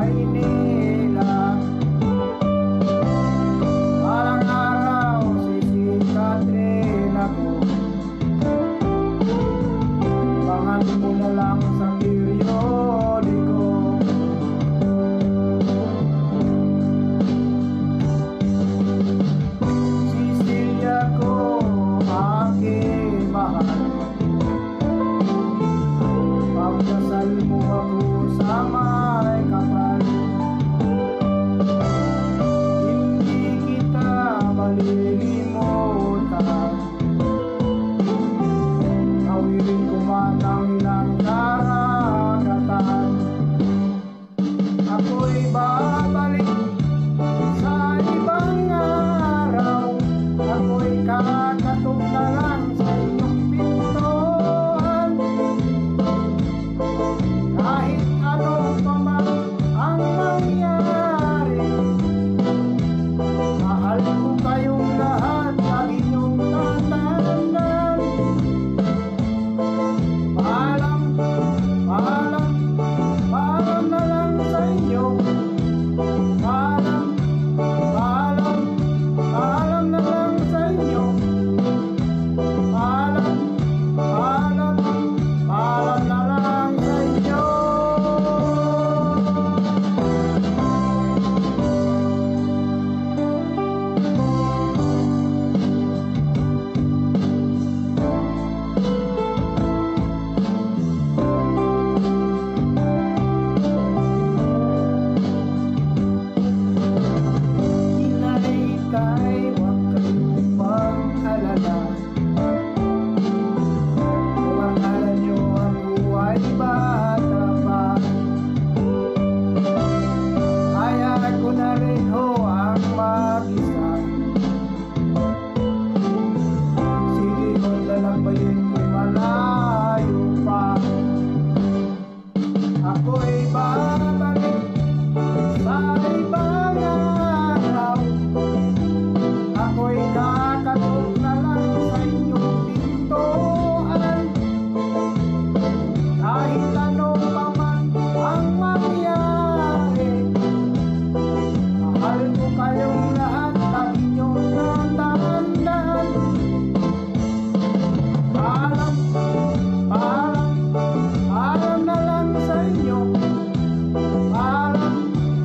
Maynila. Parang araw sisikat rin ako. Abangan mo na lang sa periodiko. Sisilia ko, aking mahal, pagdasal mo ako sa may kapal. Hindi kita malilimutan. Tawirin ko man ang ilang karagatan. Ako'y babalik sa ibang araw. Ako'y kakatok na lang sa inyong pintuan. Kahit ano pa man ang mangyari, mahal ko kayong lahat, lagi niyong tatandaan. Paalam, paalam, paalam na lang sa inyo. Paalam, paalam, paalam na lang sa inyo. Paalam, paalam, paalam na lang sa inyo. Inay, huwag kayong mag-alala. Kung akala nyo ako ay bata pa, kaya ko na rin ho ang mag-isa. Sige ho, lalakbayin ko'y malayo pa. Ako'y babalik sa ibang araw. Ako'y kakatok na lang sa inyong pintuan. Kahit ano pa man ang mangyari, mahal ko kayong lahat, lagi niyong tatandaan. Paalam, paalam, paalam na lang sa inyo. Paalam,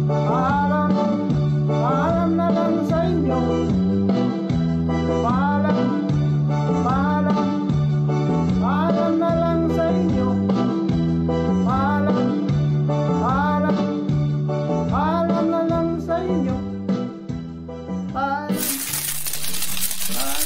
paalam, paalam na lang sa inyo. Paalam, paalam, paalam na lang sa inyo. Paalam, paalam, paalam na lang sa inyo. Bye. Bye.